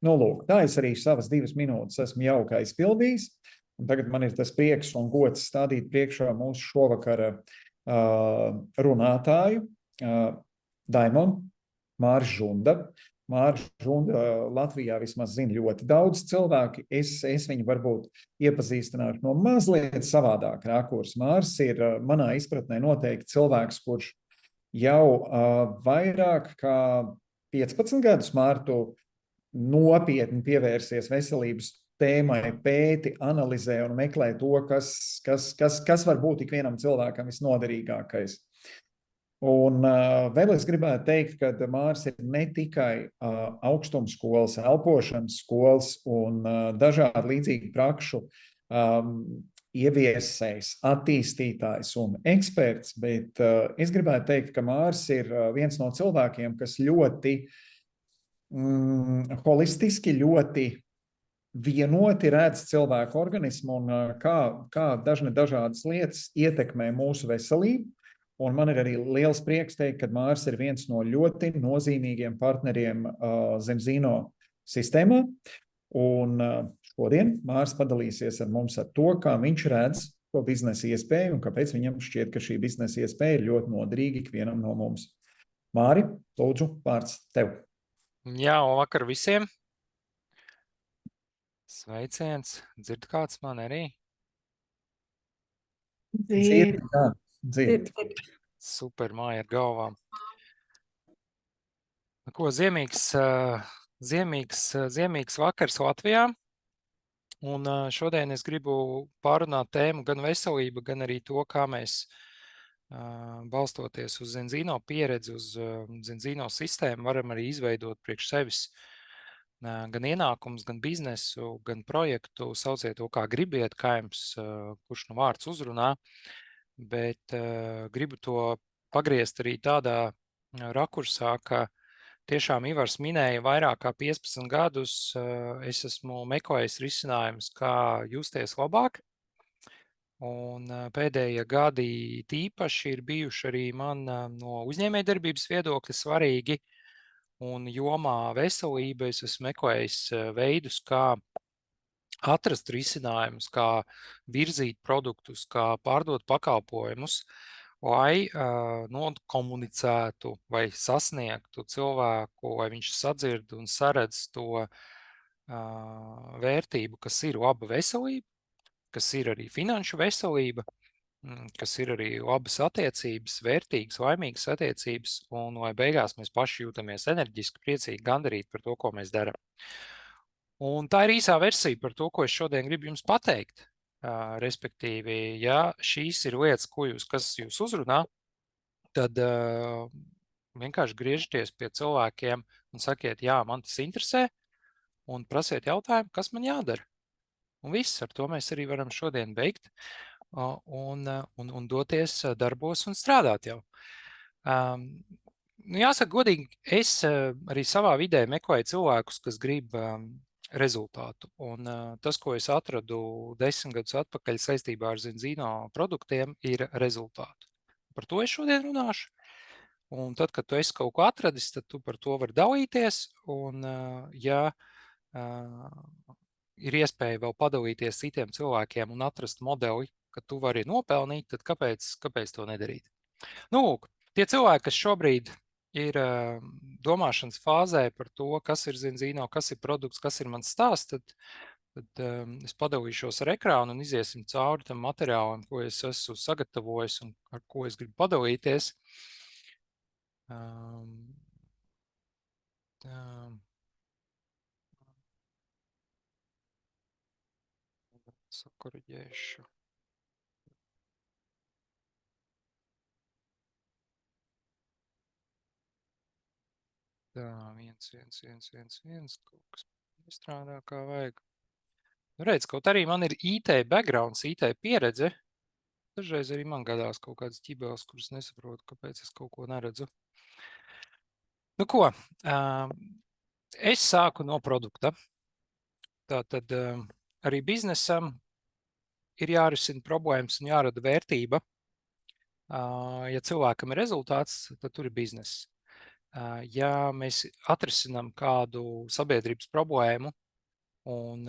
Nu, lūk, tā es arī savas 2 minūtes esmu jauki aizpildījis. Un tagad man ir tas prieks un gods stādīt priekšā mūsu šovakara runātāju, Daimonu Māris Žunda. Māris Žunda Latvijā vismaz zina ļoti daudz cilvēki. Es viņu varbūt iepazīstināšu no mazliet savādāk rakurs. Māris ir manā izpratnē noteikti cilvēks, kurš jau vairāk kā 15 gadus, Mārtu, nopietni pievērsies veselības tēmai, pēti, analizē un meklē to, kas var būt ikvienam cilvēkam visnoderīgākais. Un vēl es gribētu teikt, ka Māris ir ne tikai augstumskolas, elpošanas skolas un dažādu līdzīgu prakšu ieviesējs, attīstītājs un eksperts, bet es gribētu teikt, ka Māris ir viens no cilvēkiem, kas ļoti holistiski, ļoti vienoti redz cilvēku organismu un kā dažādas lietas ietekmē mūsu veselību. Un man ir arī liels prieks teikt, ka Māris ir viens no ļoti nozīmīgiem partneriem Zenzino sistēmā. Un šodien Māris padalīsies ar mums ar to, kā viņš redz šo biznesa iespēju un kāpēc viņam šķiet, ka šī biznesa iespēja ir ļoti noderīga ikvienam no mums. Māri, lūdzu, vārds tev. Jā, un vakar visiem. Sveiciens. Dzird kāds man arī? Dzird. Super, māja ar galvām. Ko, ziemīgs vakars Latvijā. Un šodien es gribu pārunāt tēmu gan veselība, gan arī to, kā mēs balstoties uz Zenzino pieredzi, uz Zenzino sistēmu, varam arī izveidot priekš sevis gan ienākums, gan biznesu, gan projektu, sauciet to, kā gribiet, kā jums, kurš no vārds uzrunā, bet gribu to pagriezt arī tādā rakursā, ka tiešām Ivars minēja vairāk kā 15 gadus, es esmu meklējis risinājumus, kā justies labāk. Un pēdējie gadi tīpaši ir bijuši arī man no uzņēmējdarbības viedokļa svarīgi. Un jomā veselība es esmu meklējis veidus, kā atrast risinājumus, kā virzīt produktus, kā pārdot pakalpojumus, lai komunicētu vai sasniegtu cilvēku, lai viņš sadzird un saredz to vērtību, kas ir laba veselība, kas ir arī finanšu veselība, kas ir arī labas attiecības, vērtīgas, laimīgas attiecības, un lai beigās mēs paši jūtamies enerģiski, priecīgi, gandarīti par to, ko mēs darām. Un tā ir īsā versija par to, ko es šodien gribu jums pateikt. Respektīvi, ja šīs ir lietas, kas jūs uzrunā, tad vienkārši griežieties pie cilvēkiem un sakiet, jā, man tas interesē, un prasiet jautājumu, kas man jādara. Un viss, ar to mēs arī varam šodien beigt un doties darbos un strādāt jau. Jāsaka godīgi, es arī savā vidē meklēju cilvēkus, kas grib rezultātu. Un tas, ko es atradu 10 gadus atpakaļ saistībā ar Zenzino produktiem, ir rezultātu. Par to es šodien runāšu. Un tad, kad tu esi kaut ko atradis, tad tu par to vari dalīties. Un ja ir iespēja vēl padalīties citiem cilvēkiem un atrast modeli, ka tu vari nopelnīt, tad kāpēc to nedarīt? Nu, lūk, tie cilvēki, kas šobrīd ir domāšanas fāzē par to, kas ir Zenzino, kas ir produkts, kas ir mans stāsts, tad es padalīšos ar ekrānu un iziesim cauri tam materiālam, ko es esmu sagatavojis un ar ko es gribu padalīties. Sakoriģēšu. Tā, 1, kaut kas nestrādā kā vajag. Nu, redz, kaut arī man ir IT backgrounds, IT pieredze. Dažreiz arī man gadās kaut kādas ķibeles, kuras nesaprotu, kāpēc es kaut ko neredzu. Nu ko, es sāku no produkta. Tātad arī biznesam ir jārisina problēmas un jārada vērtība. Ja cilvēkam ir rezultāts, tad tur ir bizness. Ja mēs atrisinām kādu sabiedrības problēmu un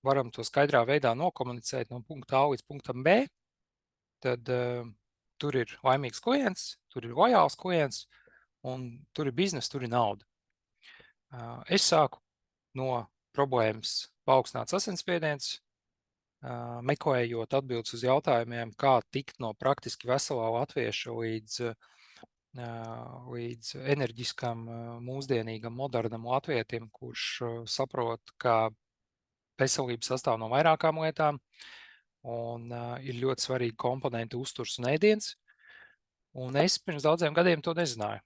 varam to skaidrā veidā nokomunicēt no punkta A līdz punktam B, tad tur ir laimīgs klients, tur ir lojāls klients, un tur ir biznes, tur ir nauda. Es sāku no problēmas paaugstināts asinsspiediens, meklējot atbildes uz jautājumiem, kā tikt no praktiski veselā latvieša līdz enerģiskam, mūsdienīgam, modernam latvietim, kurš saprot, ka veselība sastāv no vairākām lietām un ir ļoti svarīgi komponenti uzturs un ēdiens. Un es pirms daudziem gadiem to nezināju.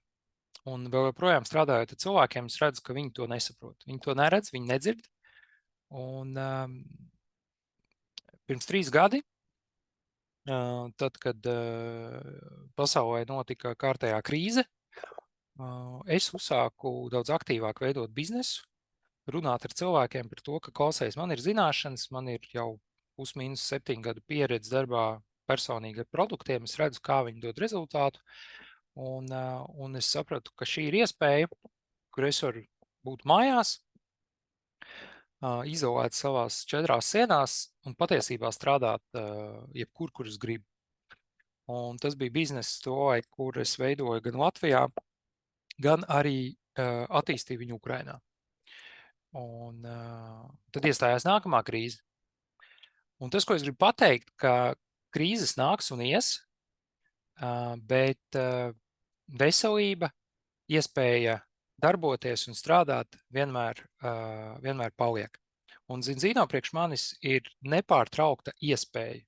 Un vēl joprojām strādājot ar cilvēkiem, es redzu, ka viņi to nesaprot. Viņi to neredz, viņi nedzird. Un pirms 3 gadi, tad, kad pasaulē notika kārtējā krīze, es uzsāku daudz aktīvāk veidot biznesu, runāt ar cilvēkiem par to, ka klausies, man ir zināšanas, man ir jau +/- 7 gadu pieredze darbā personīgi ar produktiem, es redzu, kā viņi dod rezultātu, un es sapratu, ka šī ir iespēja, kur es varu būt mājās, izolēts savās 4 sienās un patiesībā strādāt jebkur, kur es gribu. Un tas bija bizness to laiku, kur es veidoju gan Latvijā, gan arī attīstīju viņu Ukrainā. Un tad iestājās nākamā krīze. Un tas, ko es gribu pateikt, ka krīzes nāks un ies, bet veselība, iespēja darboties un strādāt vienmēr paliek. Un Zinzino priekš manis ir nepārtraukta iespēja.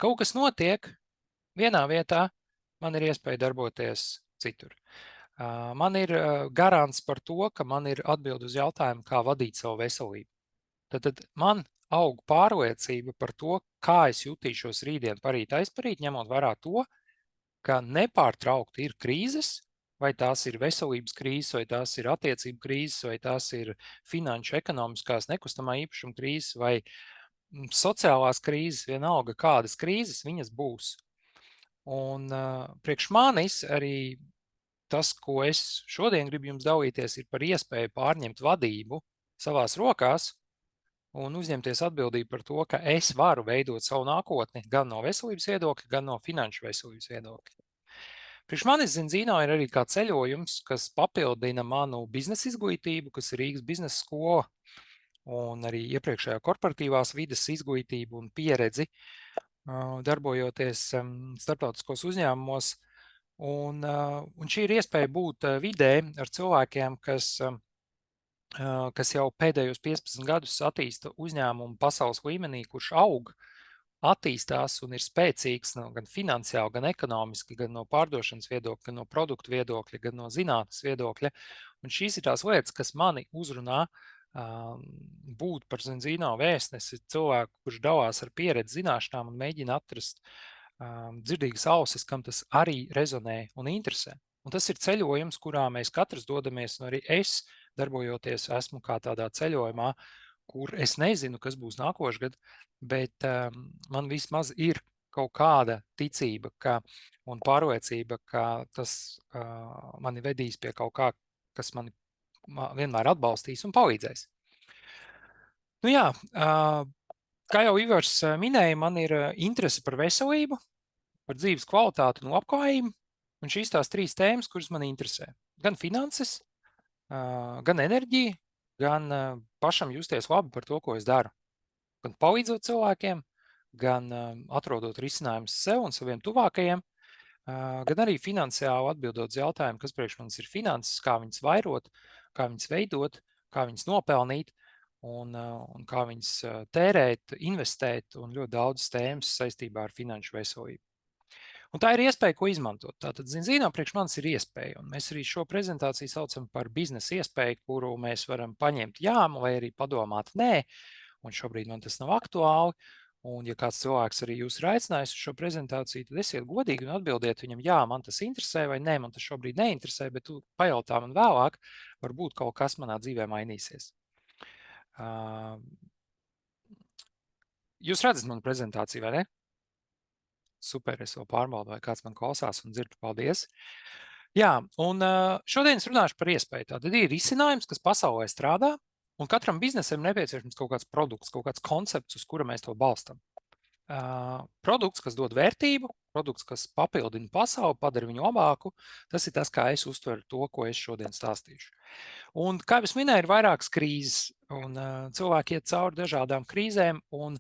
Kaut kas notiek vienā vietā, man ir iespēja darboties citur. Man ir garants par to, ka man ir atbild uz jautājumu, kā vadīt savu veselību. Tad man aug pārliecība par to, kā es jutīšos rītdien parīt aizparīt, ņemot vērā to, ka nepārtraukti ir krīzes, vai tās ir veselības krīzes, vai tās ir attiecību krīzes, vai tās ir finanšu, ekonomiskās, nekustamā īpašuma krīzes, vai sociālās krīzes, vienalga kādas krīzes, viņas būs. Un priekš manis arī tas, ko es šodien gribu jums dalīties, ir par iespēju pārņemt vadību savās rokās un uzņemties atbildību par to, ka es varu veidot savu nākotni gan no veselības viedokļa, gan no finanšu veselības viedokļa. Priekš manis Zinzino ir arī kā ceļojums, kas papildina manu biznesa izglītību, kas ir Rīgas biznesa skola, un arī iepriekšējā korporatīvās vides izglītību un pieredzi, darbojoties starptautiskos uzņēmumos. Un šī ir iespēja būt vidē ar cilvēkiem, kas jau pēdējos 15 gadus attīsta uzņēmumu pasaules līmenī, kurš aug, attīstās un ir spēcīgs gan finansiāli, gan ekonomiski, gan no pārdošanas viedokļa, gan no produktu viedokļa, gan no zinātnes viedokļa. Un šīs ir tās lietas, kas mani uzrunā būt par Zinzino vēstnesi, cilvēku, kurš dalās ar pieredzi, zināšanām un mēģina atrast dzirdīgas ausis, kam tas arī rezonē un interesē. Un tas ir ceļojums, kurā mēs katrs dodamies, un arī es, darbojoties, esmu kā tādā ceļojumā, kur es nezinu, kas būs nākošgad, bet man vismaz ir kaut kāda ticība un pārliecība, ka tas mani vedīs pie kaut kā, kas mani vienmēr atbalstīs un palīdzēs. Nu jā, kā jau Ivars minēja, man ir interese par veselību, par dzīves kvalitāti un labklājību, un šīs tās 3 tēmas, kuras man interesē. Gan finanses, gan enerģija, gan pašam justies labi par to, ko es daru. Gan palīdzot cilvēkiem, gan atrodot risinājumus sev un saviem tuvākajiem, gan arī finansiāli atbildot uz jautājumu, kas priekš manis ir finanses, kā viņas vairot, kā viņas veidot, kā viņas nopelnīt un kā viņas tērēt, investēt un ļoti daudz tēmas saistībā ar finanšu veselību. Un tā ir iespēja, ko izmantot. Tātad Zinzino priekš manis ir iespēja, un mēs arī šo prezentāciju saucam par biznesa iespēju, kuru mēs varam paņemt jāmu vai arī padomāt nē, un šobrīd man tas nav aktuāli. Un ja kāds cilvēks arī jūs ir aicinājis uz šo prezentāciju, tad esiet godīgi un atbildiet viņam, jā, man tas interesē vai nē, man tas šobrīd neinteresē, bet tu pajautā man vēlāk, varbūt kaut kas manā dzīvē mainīsies. Jūs redzat manu prezentāciju, vai ne? Super, es vēl pārbaudu, vai kāds man klausās un dzird, paldies. Jā, un šodien es runāšu par iespēju. Tātad ir risinājums, kas pasaulē strādā, un katram biznesam nepieciešams kaut kāds produkts, kaut kāds koncepts, uz kura mēs to balstam. Produkts, kas dod vērtību, produkts, kas papildina pasauli, padara viņu labāku, tas ir tas, kā es uztveru to, ko es šodien stāstīšu. Un, kā jau es minēju, ir vairākas krīzes, un cilvēki iet cauri dažādām krīzēm, un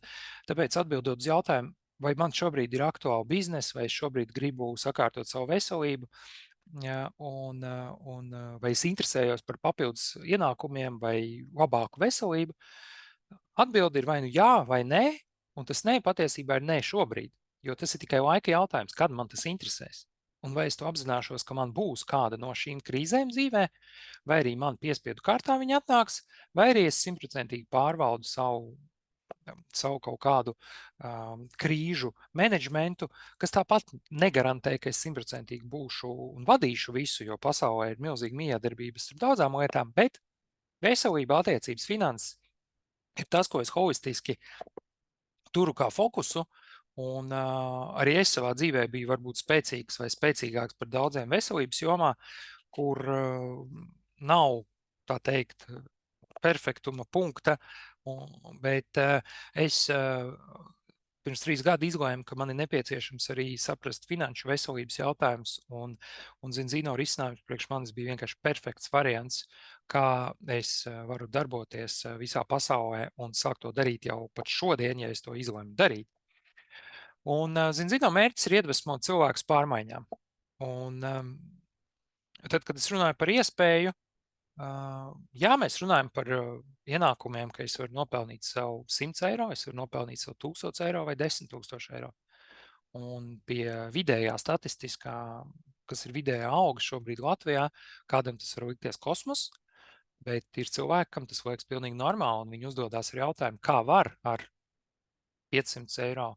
tāpēc atbildot uz jautājumu, vai man šobrīd ir aktuāli biznesa, vai es šobrīd gribu sakārtot savu veselību, vai es interesējos par papildus ienākumiem vai labāku veselību, atbilde ir vai nu jā, vai nē, un tas nē patiesībā ir nē šobrīd, jo tas ir tikai laika jautājums, kad man tas interesēs. Un vai es to apzināšos, ka man būs kāda no šīm krīzēm dzīvē, vai arī man piespiedu kārtā viņa atnāks, vai arī es 100% pārvaldu savu kaut kādu krīžu menedžmentu, kas tāpat negarantē, ka es 100% būšu un vadīšu visu, jo pasaulē ir milzīga miedarbības ar daudzām lietām, bet veselība, attiecības, finanses ir tas, ko es holistiski turu kā fokusu, un arī es savā dzīvē biju varbūt spēcīgs vai spēcīgāks par daudziem veselības jomā, kur nav, tā teikt, perfektuma punkta, bet es pirms 3 gadu izlēmu, ka man ir nepieciešams arī saprast finanšu veselības jautājumus, un Zinzino risinājums priekš manis bija vienkārši perfekts variants, kā es varu darboties visā pasaulē un sākt to darīt jau pat šodien, ja es to izlēmu darīt. Un Zinzino mērķis ir iedvesmot cilvēkus pārmaiņām. Un tad, kad es runāju par iespēju, jā, mēs runājam par ienākumiem, ka es varu nopelnīt savu 100 eiro, es varu nopelnīt savu 1000 eiro vai 10 000 eiro. Un pie vidējā statistiskā, kas ir vidējā auga šobrīd Latvijā, kādam tas var likties kosmos, bet ir cilvēki, kam tas liekas pilnīgi normāli, un viņi uzdodās ar jautājumu, kā var ar 500 eiro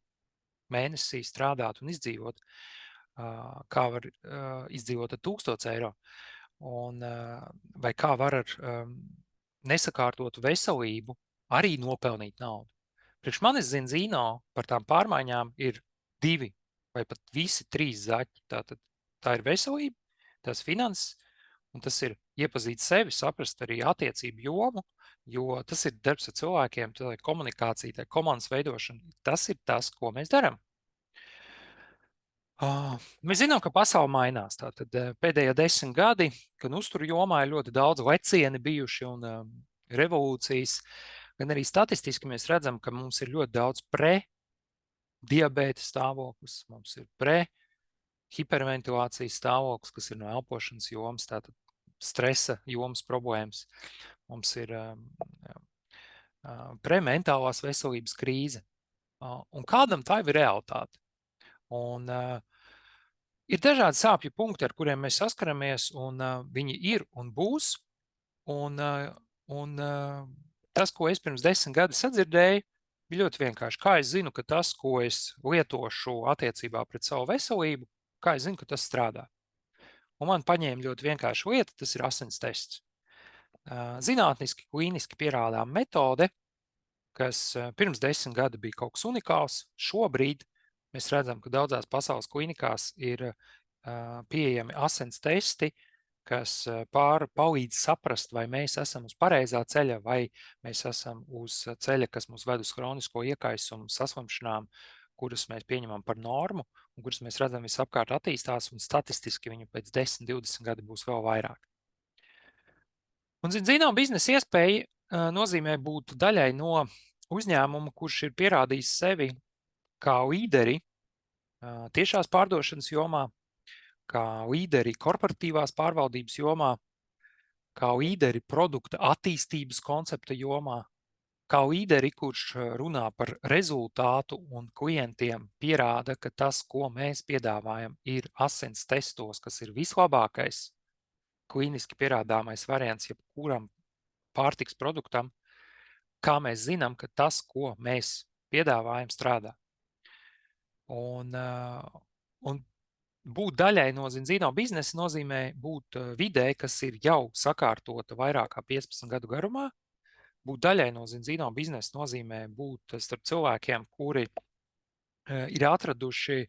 mēnesī strādāt un izdzīvot, kā var izdzīvot ar 1000 eiro. Un, vai kā var ar nesakārtotu veselību arī nopelnīt naudu. Priekš manis Zinzino par tām pārmaiņām ir 2 vai pat visi 3 zaķi. Tā ir veselība, tās finanses, un tas ir iepazīt sevi, saprast arī attiecību jomu, jo tas ir darbs ar cilvēkiem, tā ir komunikācija, tā ir komandas veidošana. Tas ir tas, ko mēs darām. Mēs zinām, ka pasaule mainās. Tātad pēdējie 10 gadi, gan uzturu jomā ir ļoti daudz lecieni bijuši un revolūcijas, gan arī statistiski mēs redzam, ka mums ir ļoti daudz pre-diabēta stāvoklis, mums ir pre-hiperventilācijas stāvoklis, kas ir no elpošanas jomas, tātad stresa jomas problēmas. Mums ir pre-mentālās veselības krīze. Un kādam tā ir realitāte. Un ir dažādi sāpju punkti, ar kuriem mēs saskaramies, un viņi ir un būs. Un tas, ko es pirms 10 gadi sadzirdēju, bija ļoti vienkārši. Kā es zinu, ka tas, ko es lietošu attiecībā pret savu veselību, kā es zinu, ka tas strādā? Un man paņēma ļoti vienkārši lieta, tas ir asins tests. Zinātniski, klīniski pierādām metode, kas pirms 10 gadi bija kaut kas unikāls. Šobrīd mēs redzam, ka daudzās pasaules klinikās ir pieejami asins testi, kas palīdz saprast, vai mēs esam uz pareizā ceļa, vai mēs esam uz ceļa, kas mūs ved uz hronisko iekaisumu saslimšanām, kuras mēs pieņemam par normu, un kuras mēs redzam visapkārt attīstās, un statistiski viņu pēc 10, 20 gadi būs vēl vairāk. Un Zinzino biznesa iespēja nozīmē būt daļai no uzņēmuma, kurš ir pierādījis sevi kā līderi tiešās pārdošanas jomā, kā līderi korporatīvās pārvaldības jomā, kā līderi produkta attīstības koncepta jomā, kā līderi, kurš runā par rezultātu un klientiem pierāda, ka tas, ko mēs piedāvājam, ir asins testos, kas ir vislabākais klīniski pierādāmais variants jebkuram pārtiks produktam, kā mēs zinām, ka tas, ko mēs piedāvājam, strādā. Un būt daļai no Zinzino biznesa nozīmē būt vidē, kas ir jau sakārtota vairāk kā 15 gadu garumā. Būt daļai no Zinzino biznesa nozīmē būt starp cilvēkiem, kuri ir atraduši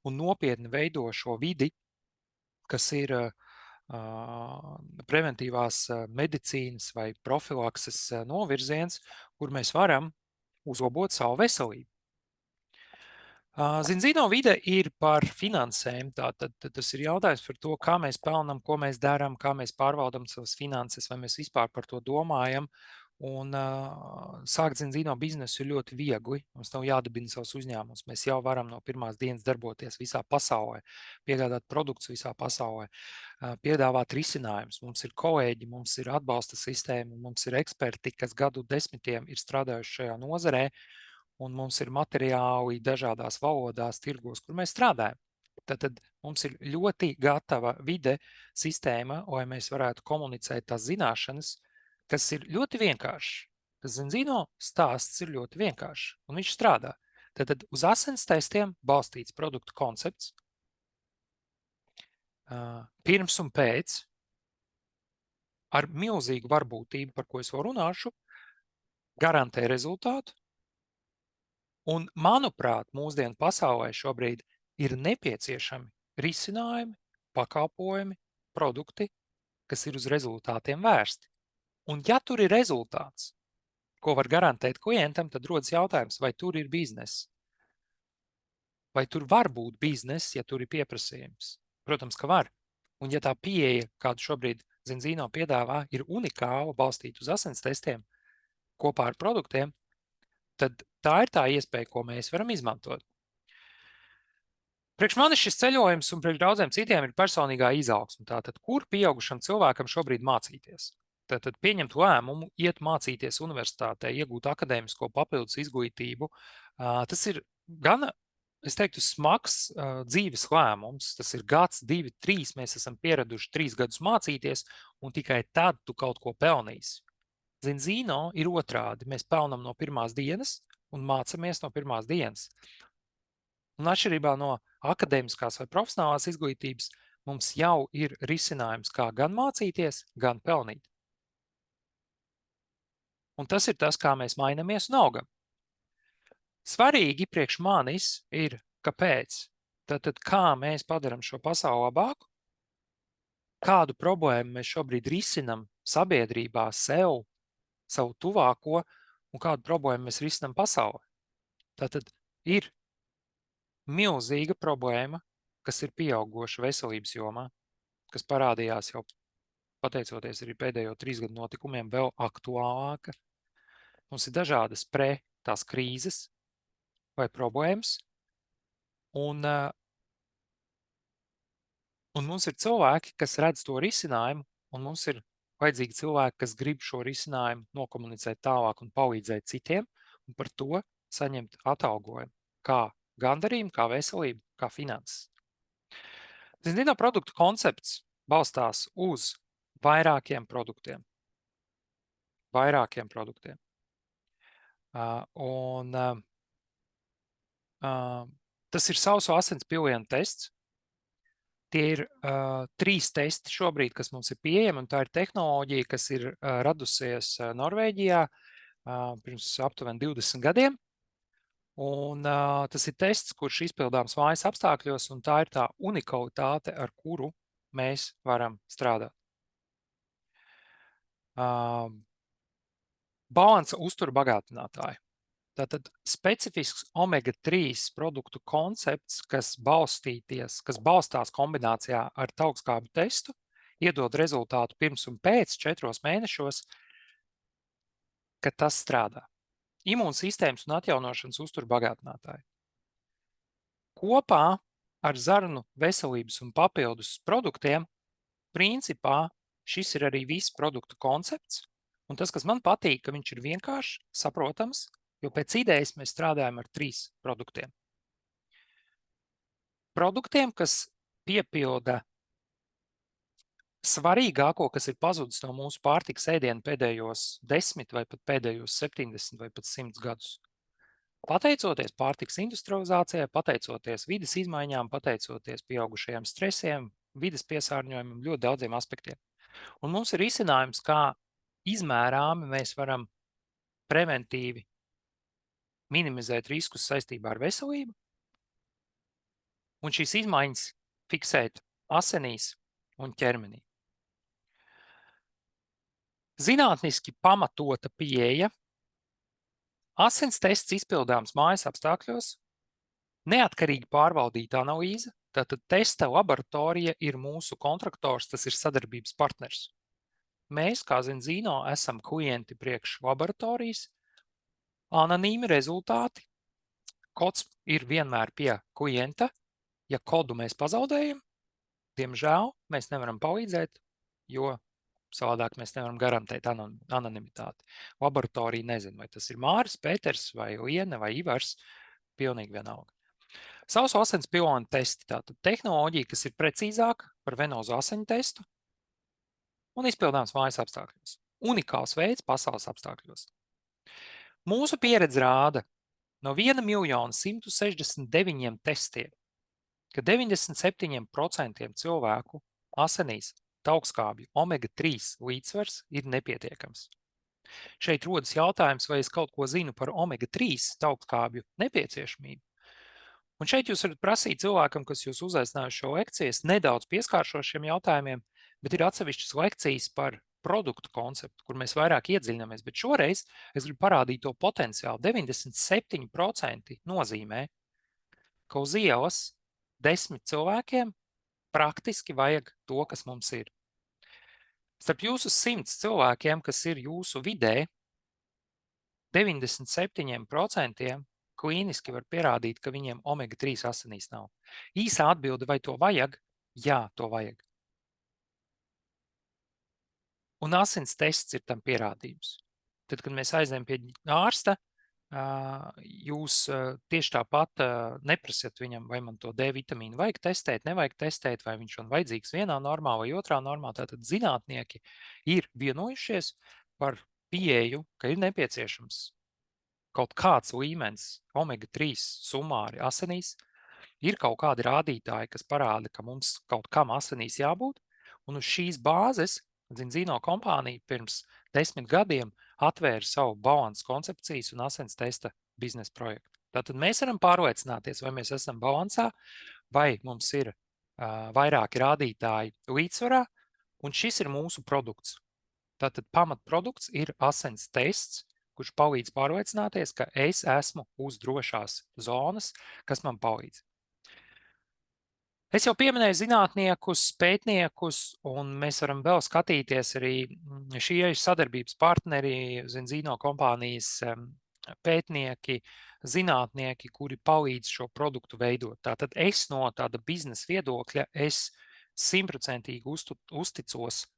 un nopietni veido šo vidi, kas ir preventīvās medicīnas vai profilakses novirziens, kur mēs varam uzlabot savu veselību. Zinzino vide ir par finansēm. Tātad tas ir jautājums par to, kā mēs pelnam, ko mēs darām, kā mēs pārvaldam savas finanses, vai mēs vispār par to domājam. Un sākt Zinzino biznesu ir ļoti viegli. Mums nav jādibina savus uzņēmumus. Mēs jau varam no pirmās dienas darboties visā pasaulē, piegādāt produktus visā pasaulē, piedāvāt risinājumus. Mums ir kolēģi, mums ir atbalsta sistēma, mums ir eksperti, kas gadu desmitiem ir strādājuši šajā nozarē, un mums ir materiāli dažādās valodās, tirgos, kur mēs strādājam. Tad mums ir ļoti gatava vide, sistēma, lai mēs varētu komunicēt tās zināšanas, kas ir ļoti vienkārši. Tas Zinzino stāsts ir ļoti vienkārši, un viņš strādā. Tad uz asins testiem balstīts produktu koncepts, pirms un pēc, ar milzīgu varbūtību, par ko es vēl runāšu, garantē rezultātu. Un, manuprāt, mūsdienu pasaulē šobrīd ir nepieciešami risinājumi, pakalpojumi, produkti, kas ir uz rezultātiem vērsti. Un ja tur ir rezultāts, ko var garantēt klientam, tad rodas jautājums, vai tur ir bizness. Vai tur var būt bizness, ja tur ir pieprasījums? Protams, ka var. Un ja tā pieeja, kādu šobrīd Zinzino piedāvā, ir unikāla, balstīta uz asins testiem kopā ar produktiem, tad tā ir tā iespēja, ko mēs varam izmantot. Priekš manis šis ceļojums un priekš daudziem citiem ir personīgā izaugsme. Tātad, kur pieaugušam cilvēkam šobrīd mācīties? Tātad pieņemt lēmumu, iet mācīties universitātē, iegūt akadēmisko papildus izglītību. Tas ir gan, es teiktu, smags dzīves lēmums. Tas ir gads, 2, 3, mēs esam pieraduši 3 gadus mācīties, un tikai tad tu kaut ko pelnīsi. Zinzino ir otrādi. Mēs pelnam no pirmās dienas un mācamies no pirmās dienas. Un atšķirībā no akadēmiskās vai profesionālās izglītības, mums jau ir risinājums, kā gan mācīties, gan pelnīt. Un tas ir tas, kā mēs mainamies un augam. Svarīgi priekš manis ir, kāpēc? Tātad, kā mēs padaram šo pasauli labāku? Kādu problēmu mēs šobrīd risinam sabiedrībā, sev, savu tuvāko, un kādu problēmu mēs risinam pasaulē? Tātad ir milzīga problēma, kas ir pieaugoša veselības jomā, kas parādījās jau pateicoties arī pēdējo 3 gadu notikumiem, vēl aktuālāka. Mums ir dažādas tās krīzes vai problēmas, un mums ir cilvēki, kas redz to risinājumu, un mums ir vajadzīgi cilvēki, kas grib šo risinājumu nokomunicēt tālāk un palīdzēt citiem, un par to saņemt atalgojumu, kā gandarījumu, kā veselību, kā finanses. Zinzino produktu koncepts balstās uz vairākiem produktiem. Tas ir sauso asins pilienu tests. Tie ir 3 testi šobrīd, kas mums ir pieejami, un tā ir tehnoloģija, kas ir radusies Norvēģijā pirms aptuveni 20 gadiem. Un tas ir tests, kurš izpildāms mājas apstākļos, un tā ir tā unikalitāte, ar kuru mēs varam strādāt. Balansa uztura bagātinātāji. Tātad specifisks omega-3 produktu koncepts, kas balstās kombinācijā ar taukskābu testu, iedod rezultātu pirms un pēc 4 mēnešos, kad tas strādā. Imūnsistēmas un atjaunošanas uztura bagātinātāji. Kopā ar zarnu veselības un papildus produktiem, principā, šis ir arī viss produktu koncepts, un tas, kas man patīk, ka viņš ir vienkārši saprotams, jo pēc idejas mēs strādājam ar 3 produktiem. Produktiem, kas piepilda svarīgāko, kas ir pazudis no mūsu pārtikas ēdiena pēdējos 10 vai pat pēdējos 70 vai pat 100 gadus. Pateicoties pārtikas industrializācijai, pateicoties vides izmaiņām, pateicoties pieaugušajiem stresiem, vides piesārņojumam, ļoti daudziem aspektiem. Un mums ir risinājums, kā izmērāmi mēs varam preventīvi minimizēt riskus saistībā ar veselību, un šīs izmaiņas fiksēt asinīs un ķermenī. Zinātniski pamatota pieeja, asins tests izpildāms mājas apstākļos, neatkarīgi pārvaldīta analīze, tātad testa laboratorija ir mūsu kontraktors, tas ir sadarbības partners. Mēs, kā Zinzino, esam klienti priekš laboratorijas, anonīmi rezultāti, kods ir vienmēr pie klienta, ja kodu mēs pazaudējam, diemžēl mēs nevaram palīdzēt, jo savādāk mēs nevaram garantēt anonimitāti. Laboratorija nezina, vai tas ir Māris, Pēters, vai Liena, vai Ivars, pilnīgi vienalga. Sausu asins pilona testi, tātad tehnoloģija, kas ir precīzāka par venozu asiņu testu un izpildāms mājas apstākļos. Unikāls veids pasaules apstākļos. Mūsu pieredze rāda no 1.169.000 testiem, ka 97% cilvēku asinīs taukskābju omega-3 līdzsvars ir nepietiekams. Šeit rodas jautājums, vai es kaut ko zinu par omega-3 taukskābju nepieciešamību. Un šeit jūs varat prasīt cilvēkam, kas jūs uzaicinājuši šo lekciju, es nedaudz pieskāršos šiem jautājumiem, bet ir atsevišķas lekcijas par produktu konceptu, kur mēs vairāk iedziļināmies, bet šoreiz es gribu parādīt to potenciālu. 97% nozīmē, ka uz ielas 10 cilvēkiem praktiski vajag to, kas mums ir. Starp jūsu 100 cilvēkiem, kas ir jūsu vidē, 97% klīniski var pierādīt, ka viņiem omega-3 asinīs nav. Īsā atbilde, vai to vajag? Jā, to vajag. Un asins tests ir tam pierādījums. Tad, kad mēs aizējam pie ārsta, jūs tieši tāpat neprasiet viņam, vai man to D vitamīnu vajag testēt, nevajag testēt, vai viņš man vajadzīgs vienā normā vai otrā normā. Tātad zinātnieki ir vienojušies par pieeju, ka ir nepieciešams kaut kāds līmenis omega-3 sumāri asinīs, ir kaut kādi rādītāji, kas parāda, ka mums kaut kam asinīs jābūt, un uz šīs bāzes Zinzino kompānija pirms 10 gadiem atvēra savu balanses koncepcijas un asins testa biznesa projektu. Tātad mēs varam pārliecināties, vai mēs esam balansā, vai mums ir vairāki rādītāji līdzsvarā, un šis ir mūsu produkts. Tātad pamatprodukts ir asins tests, kurš palīdz pārliecināties, ka es esmu uz drošās zonas, kas man palīdz. Es jau pieminēju zinātniekus, pētniekus, un mēs varam vēl skatīties arī šie sadarbības partneri, Zinzino kompānijas pētnieki, zinātnieki, kuri palīdz šo produktu veidot. Tātad es no tāda biznesa viedokļa, es 100% uzticos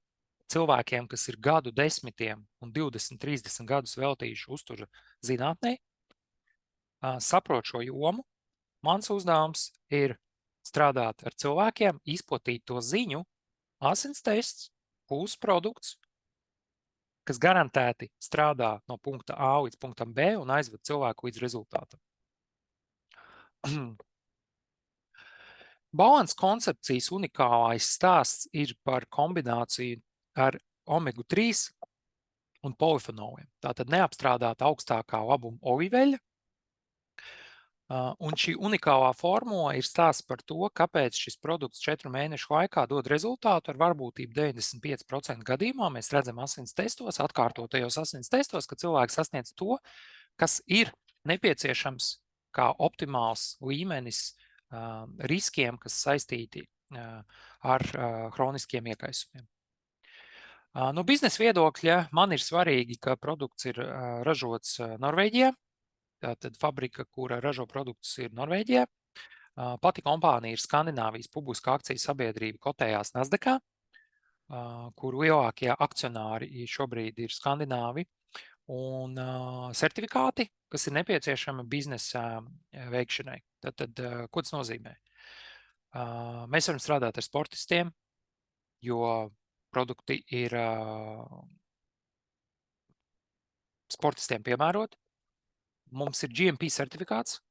cilvēkiem, kas ir gadu desmitiem un 20, 30 gadus veltījuši uztura zinātnē, saprot šo jomu. Mans uzdevums ir strādāt ar cilvēkiem, izplatīt to ziņu, asins tests, būs produkts, kas garantēti strādā no punkta A līdz punktam B un aizved cilvēku līdz rezultātam. Balanses koncepcijas unikālais stāsts ir par kombināciju ar omega-3 un polifenoliem. Tātad neapstrādāta augstākā labuma olīveļa. Un šī unikālā formula ir stāsts par to, kāpēc šis produkts 4 mēnešu laikā dod rezultātu ar varbūtību 95% gadījumā. Mēs redzam asins testos, atkārtotajos asins testos, ka cilvēks sasniedz to, kas ir nepieciešams kā optimāls līmenis riskiem, kas saistīti ar hroniskiem iekaisumiem. No biznesa viedokļa man ir svarīgi, ka produkts ir ražots Norvēģijā. Tātad fabrika, kura ražo produktus, ir Norvēģijā. Pati kompānija ir Skandināvijas publiskā akciju sabiedrība, kotējās Nasdaqā, kuru lielākie akcionāri šobrīd ir skandināvi, un certifikāti, kas ir nepieciešami biznesa veikšanai. Tātad, ko tas nozīmē? Mēs varam strādāt ar sportistiem, jo produkti ir sportistiem piemēroti. Mums ir GMP certifikāts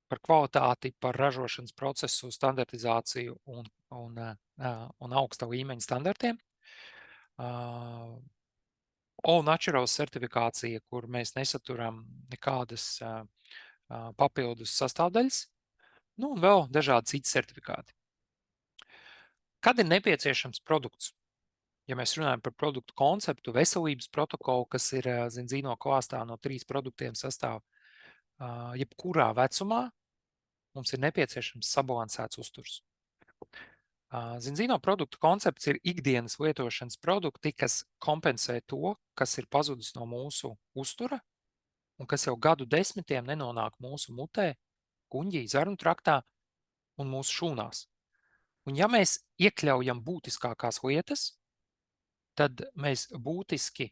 par kvalitāti, par ražošanas procesu, standartizāciju un augsta līmeņa standartiem. All Naturals certifikācija, kur mēs nesaturam nekādas papildus sastāvdaļas, nu un vēl dažādi citi certifikāti. Kad ir nepieciešams produkts? ja mēs runājam par produktu konceptu, veselības protokolu, kas ir Zinzino klāstā no 3 produktiem sastāv, jebkurā vecumā mums ir nepieciešams sabalansēts uzturs. Zinzino produktu koncepts ir ikdienas lietošanas produkti, kas kompensē to, kas ir pazudis no mūsu uztura un kas jau gadu desmitiem nenonāk mūsu mutē, kuņģī, zarnu traktā un mūsu šūnās. Un ja mēs iekļaujam būtiskākās lietas, tad mēs būtiski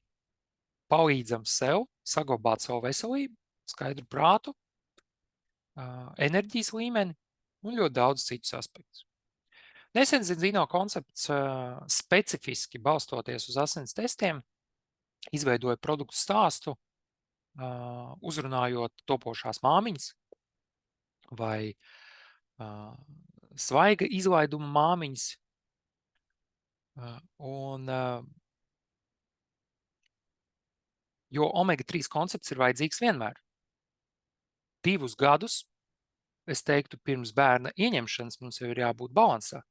palīdzam sev saglabāt savu veselību, skaidru prātu, enerģijas līmeni un ļoti daudz citus aspektus. Nesen Zinzino koncepts specifiski balstoties uz asins testiem izveidoja produktu stāstu, uzrunājot topošās māmiņas vai svaiga izlaiduma māmiņas. Jo omega-3 koncepts ir vajadzīgs vienmēr. 2 gadus, es teiktu, pirms bērna ieņemšanas mums jau ir jābūt balansā,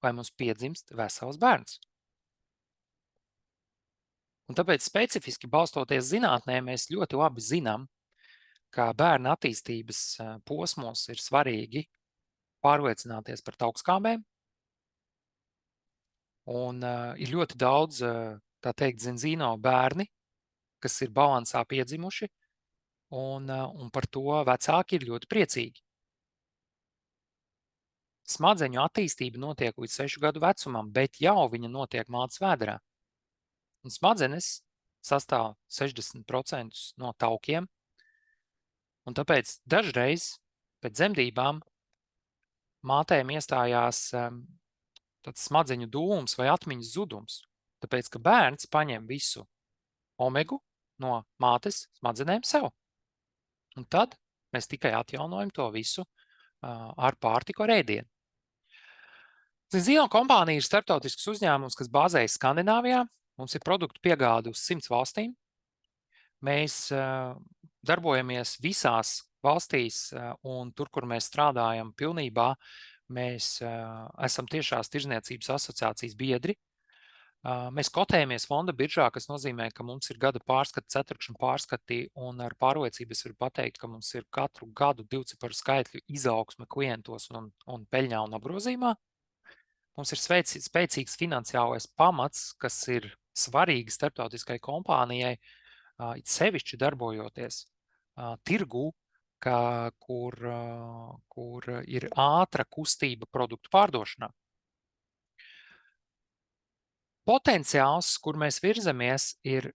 lai mums piedzimst vesels bērns. Un tāpēc specifiski balstoties zinātnē, mēs ļoti labi zinām, ka bērna attīstības posmos ir svarīgi pārliecināties par taukskābēm. Un ir ļoti daudz, tā teikt, Zinzino bērni, kas ir balansā piedzimuši, un par to vecāki ir ļoti priecīgi. Smadzeņu attīstība notiek līdz 6 gadu vecumam, bet jau viņa notiek mātes vēderā. Un smadzenes sastāv 60% no taukiem, un tāpēc dažreiz pēc dzemdībām mātēm iestājās tāds smadzeņu dūms vai atmiņas zudums, tāpēc, ka bērns paņem visu omegu no mātes smadzenēm sev. Un tad mēs tikai atjaunojam to visu ar pārtiku ar ēdienu. Zinzino kompānija ir starptautisks uzņēmums, kas bāzējas Skandināvijā. Mums ir produktu piegāde uz 100 valstīm. Mēs darbojamies visās valstīs, un tur, kur mēs strādājam pilnībā, mēs esam tiešās tirzniecības asociācijas biedri. Mēs kotējamies fonda biržā, kas nozīmē, ka mums ir gada pārskati, ceturkšņu pārskati, un ar pārliecību es varu pateikt, ka mums ir katru gadu 2-ciparu skaitļu izaugsme klientos un peļņā un apgrozījumā. Mums ir spēcīgs finansiālais pamats, kas ir svarīgi starptautiskai kompānijai, it sevišķi darbojoties tirgū, kur ir ātra kustība produktu pārdošanā. Potenciāls, kur mēs virzamies, ir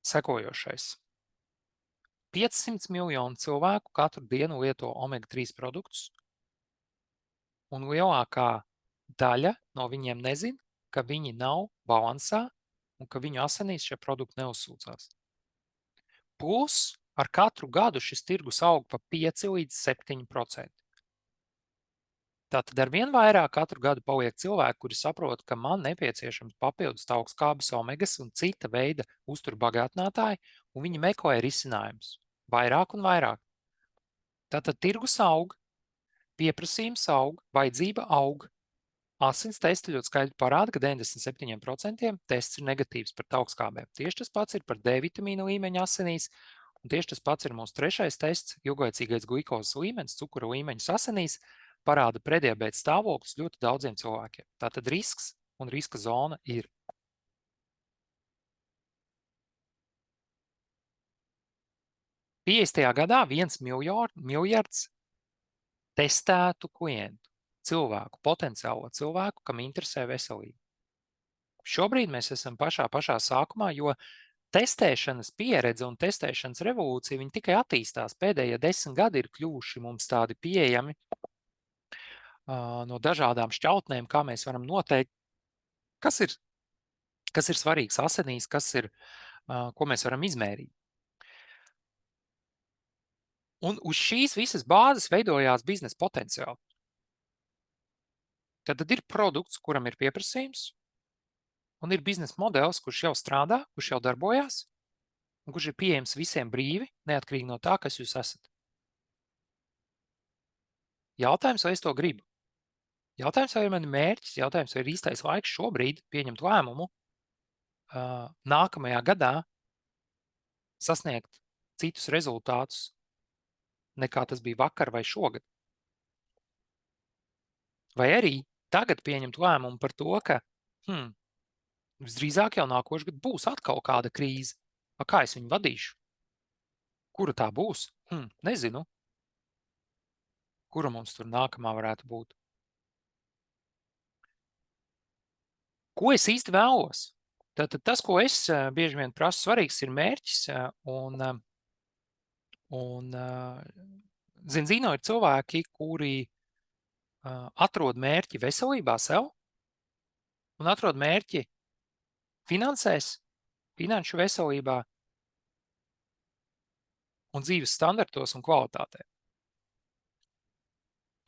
sekojošais. 500 miljonu cilvēku katru dienu lieto omega-3 produktus, un lielākā daļa no viņiem nezin, ka viņi nav balansā un ka viņu asinīs šie produkti neuzsūcās. Plus ar katru gadu šis tirgus aug pa 5 līdz 7%. Tātad ar vien vairāk katru gadu paliek cilvēki, kuri saprot, ka man nepieciešams papildus taukskābes, omegas un cita veida uzturbagātinātāji, un viņi meklē risinājumus vairāk un vairāk. Tātad tirgus aug, pieprasījums aug, vajadzība aug. Asins testi ļoti skaidri parāda, ka 97% tests ir negatīvs par taukskābēm. Tieši tas pats ir par D vitamīnu līmeņu asinīs, un tieši tas pats ir mūsu 3. tests, ilglaicīgais glukozes līmenis, cukura līmeņus asinīs, parāda prediabēta stāvoklis ļoti daudziem cilvēkiem. Tātad risks un riska zona ir. Piestajā gadā 1 miljards testētu klientu, cilvēku, potenciālo cilvēku, kam interesē veselība. Šobrīd mēs esam pašā sākumā, jo testēšanas pieredze un testēšanas revolūcija, viņi tikai attīstās. Pēdējie 10 gadi ir kļuvuši mums tādi pieejami no dažādām šķautnēm, kā mēs varam noteikt, kas ir svarīgs asinīs, ko mēs varam izmērīt. Un uz šīs visas bāzes veidojās biznesa potenciāli. Tad ir produkts, kuram ir pieprasījums, un ir biznesa modelis, kurš jau strādā, kurš jau darbojās, un kurš ir pieejams visiem brīvi, neatkarīgi no tā, kas jūs esat. Jautājums, vai es to gribu? Jautājums, vai ir mani mērķis? Jautājums, vai ir īstais laiks šobrīd pieņemt lēmumu nākamajā gadā sasniegt citus rezultātus, nekā tas bija vakar vai šogad. Vai arī tagad pieņemt lēmumu par to, ka visdrīzāk jau nākošais gads būs atkal kāda krīze. Kā es viņu vadīšu? Kura tā būs? Nezinu. Kura mums tur nākamā varētu būt? Ko es īsti vēlos? Tātad tas, ko es bieži vien prasu, svarīgs ir mērķis. Zinzīno ir cilvēki, kuri atrod mērķi veselībā sev un atrod mērķi finansēs, finanšu veselībā un dzīves standartos un kvalitātē.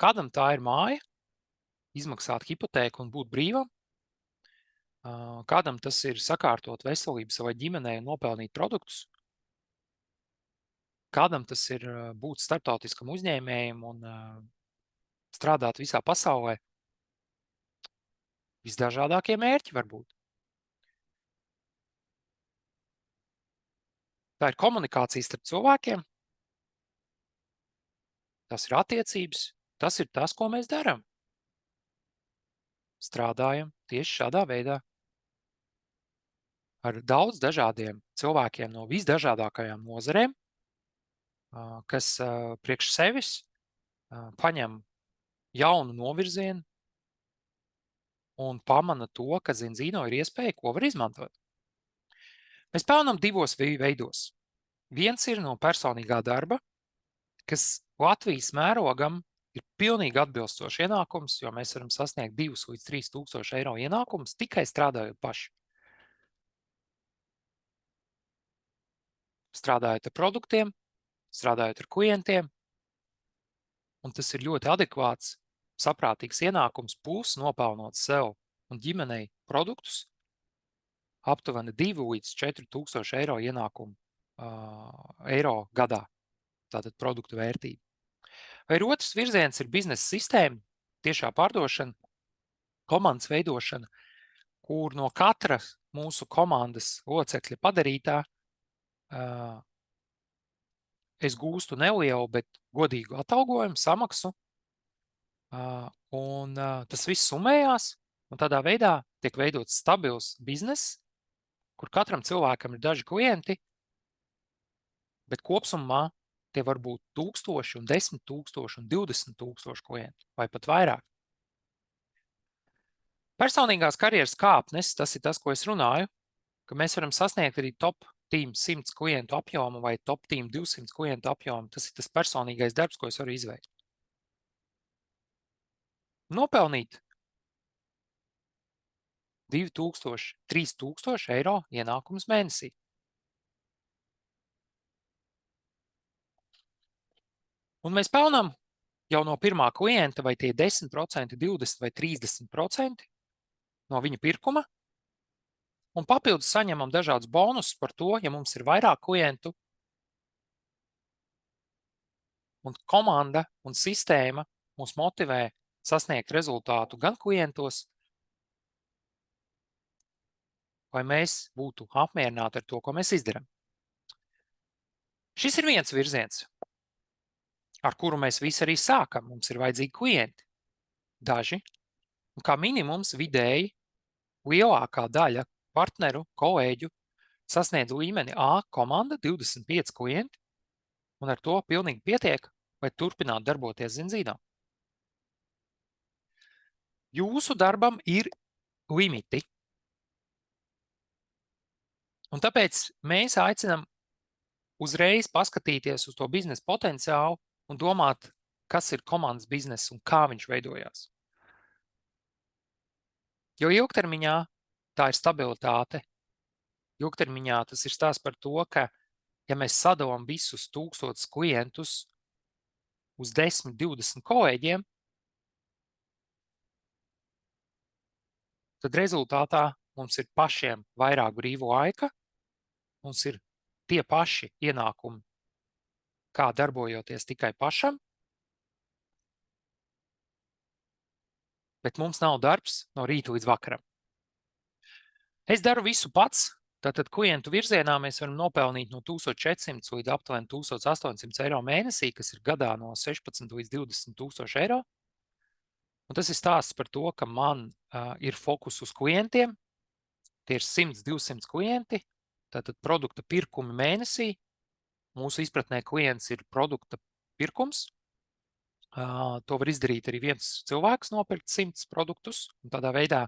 Kādam tā ir māja, izmaksāt hipotēku un būt brīvam. Kādam tas ir sakārtot veselību savai ģimenei un nopelnīt produktus. Kādam tas ir būt starptautiskam uzņēmējam un strādāt visā pasaulē. Visdažādākie mērķi var būt. Tā ir komunikācija starp cilvēkiem. Tas ir attiecības. Tas ir tas, ko mēs darām. Strādājam tieši šādā veidā. Ar daudz dažādiem cilvēkiem no visdažādākajām nozarēm, kas priekš sevis paņem jaunu novirzienu un pamana to, ka Zinzīno ir iespēja, ko var izmantot. Mēs pelnam divos veidos. Viens ir no personīgā darba, kas Latvijas mērogam ir pilnīgi atbilstošs ienākums, jo mēs varam sasniegt 2 līdz 3 tūkstoši eiro ienākums tikai strādājot paši. Strādājot ar produktiem, strādājot ar klientiem, un tas ir ļoti adekvāts, saprātīgs ienākums, plus nopelnot sev un ģimenei produktus, aptuveni 2 līdz 4 tūkstoši eiro ienākumu eiro gadā, tātad produktu vērtība. Vai otrs virziens ir biznesa sistēma, tiešā pārdošana, komandas veidošana, kur no katra mūsu komandas locekļa padarītā es gūstu nelielu, bet godīgu atalgojumu, samaksu, un tas viss summējās, un tādā veidā tiek veidots stabils bizness, kur katram cilvēkam ir daži klienti, bet kopsumā tie var būt 1000 un 10 000 un 20 000 klientu, vai pat vairāk. Personīgās karjeras kāpnes, tas ir tas, ko es runāju, ka mēs varam sasniegt arī top team 100 klientu apjomu vai top team 200 klientu apjomu. Tas ir tas personīgais darbs, ko es varu izveikt. Nopelnīt 2000, 3000 eiro ienākums mēnesī. Un mēs pelnām jau no pirmā klienta, vai tie 10%, 20% vai 30% no viņa pirkuma, un papildus saņemam dažādus bonusus par to, ja mums ir vairāk klientu, un komanda un sistēma mūs motivē sasniegt rezultātu gan klientos, lai mēs būtu apmierināti ar to, ko mēs izdarām. Šis ir viens virziens, ar kuru mēs visi arī sākam. Mums ir vajadzīgi klienti. Daži, un kā minimums vidēji, lielākā daļa partneru, kolēģu sasniedz līmeni A komanda, 25 klienti, un ar to pilnīgi pietiek, lai turpinātu darboties Zinzīno. Jūsu darbam ir limiti. Un tāpēc mēs aicinām uzreiz paskatīties uz to biznesa potenciālu un domāt, kas ir komandas bizness un kā viņš veidojās. Jo ilgtermiņā tā ir stabilitāte. Ilgtermiņā tas ir stāsts par to, ka, ja mēs sadalām visus 1000 klientus uz 10, 20 kolēģiem, tad rezultātā mums ir pašiem vairāk brīvu laika, mums ir tie paši ienākumi, kā darbojoties tikai pašam, bet mums nav darbs no rīta līdz vakaram. Es daru visu pats. Tātad klientu virzienā mēs varam nopelnīt no 1400 līdz aptuveni 1800 eiro mēnesī, kas ir gadā no 16 līdz 20 tūkstoši eiro. Un tas ir stāsts par to, ka man ir fokus uz klientiem. Tie ir 100-200 klienti. Tātad produkta pirkumi mēnesī. Mūsu izpratnē klients ir produkta pirkums. To var izdarīt arī viens cilvēks, nopirkt 100 produktus un tādā veidā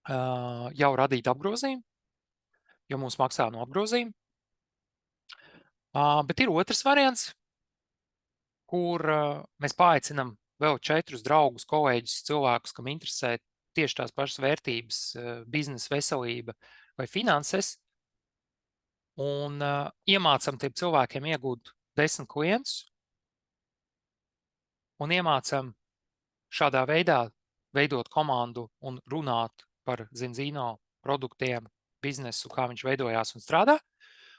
jau radīt apgrozījumu, jo mums maksā no apgrozījuma. Bet ir otrs variants, kur mēs paaicinām vēl 4 draugus, kolēģus, cilvēkus, kam interesē tieši tās pašas vērtības, biznesa, veselība vai finanses, un iemācam tiem cilvēkiem iegūt 10 klientus un iemācam šādā veidā veidot komandu un runāt par Zinzino produktiem, biznesu, kā viņš veidojās un strādā.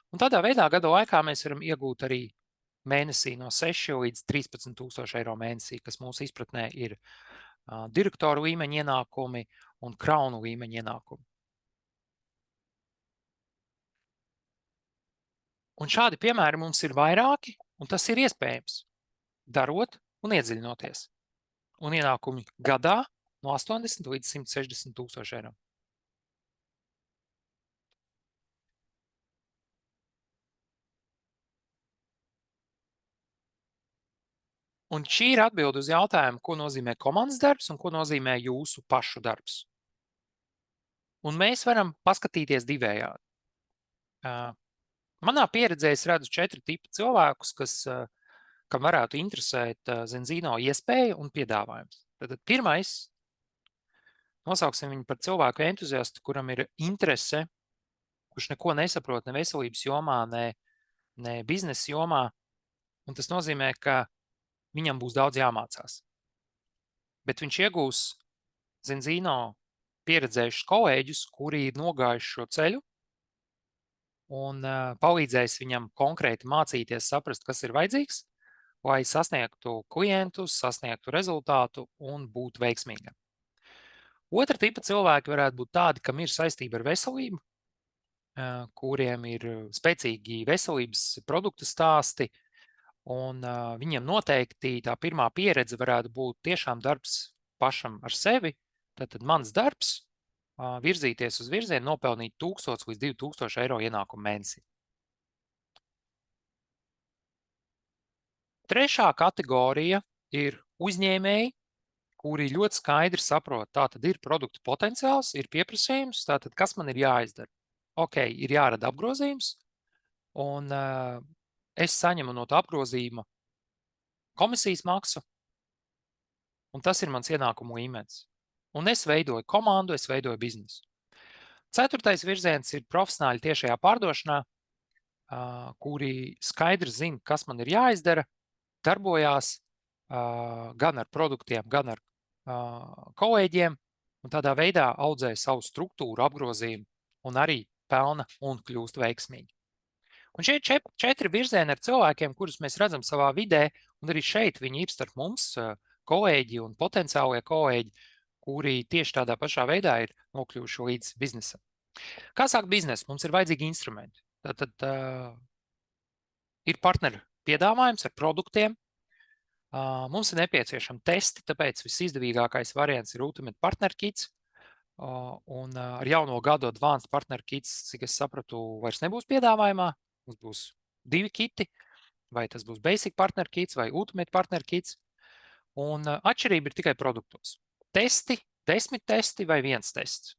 Un tādā veidā gada laikā mēs varam iegūt arī mēnesī no 6 līdz 13 tūkstoši eiro mēnesī, kas mūsu izpratnē ir direktoru līmeņa ienākumi un kraunu līmeņa ienākumi. Un šādi piemēri mums ir vairāki, un tas ir iespējams, darot un iedziļinoties. Un ienākumi gadā no 80 līdz 160 tūkstoši eiro. Un šī ir atbilde uz jautājumu, ko nozīmē komandas darbs un ko nozīmē jūsu pašu darbs. Un mēs varam paskatīties divējādi. Manā pieredzē es redzu 4 tipu cilvēkus, kam varētu interesēt Zinzino iespēja un piedāvājums. Tad pirmais, nosauksim viņu par cilvēku entuziastu, kuram ir interese, kurš neko nesaprot ne veselības jomā, ne biznesa jomā. Un tas nozīmē, ka viņam būs daudz jāmācās. Bet viņš iegūs Zinzino pieredzējušus kolēģus, kuri ir nogājuši šo ceļu un palīdzēs viņam konkrēti mācīties, saprast, kas ir vajadzīgs, lai sasniegtu klientus, sasniegtu rezultātu un būtu veiksmīgam. Otra tipa cilvēki varētu būt tādi, kam ir saistība ar veselību, kuriem ir spēcīgi veselības produktu stāsti, un viņiem noteikti tā pirmā pieredze varētu būt tiešām darbs pašam ar sevi. Tad mans darbs virzīties uz virzienu, nopelnīt 1000 līdz 2000 eiro ienākumu mēnesī. Trešā kategorija ir uzņēmēji, kuri ļoti skaidri saprot, tātad ir produktu potenciāls, ir pieprasījums, tātad kas man ir jāizdara? Ok, ir jārada apgrozījums, un es saņemu no tā apgrozījuma komisijas maksu, un tas ir mans ienākumu līmenis. Un es veidoju komandu, es veidoju biznesu. 4. virziens ir profesionāļi tiešajā pārdošanā, kuri skaidri zina, kas man ir jāizdara, darbojās gan ar produktiem, gan ar kolēģiem, un tādā veidā audzēja savu struktūru, apgrozījumu un arī pelna un kļūst veiksmīgi. Un šie 4 virzieni ar cilvēkiem, kurus mēs redzam savā vidē, un arī šeit viņi ir starp mums, kolēģi un potenciālie kolēģi, kuri tieši tādā pašā veidā ir nokļuvuši līdz biznesam. Kā sākt biznesu? Mums ir vajadzīgi instrumenti. Tātad ir partneru piedāvājums ar produktiem. Mums ir nepieciešami testi, tāpēc visizdevīgākais variants ir Ultimate Partner Kits. Un ar jauno gadu Advanced Partner Kits, cik es sapratu, vairs nebūs piedāvājumā. Mums būs 2 kiti, vai tas būs Basic Partner Kits vai Ultimate Partner Kits. Un atšķirība ir tikai produktos. Testi, 10 testi vai 1 tests.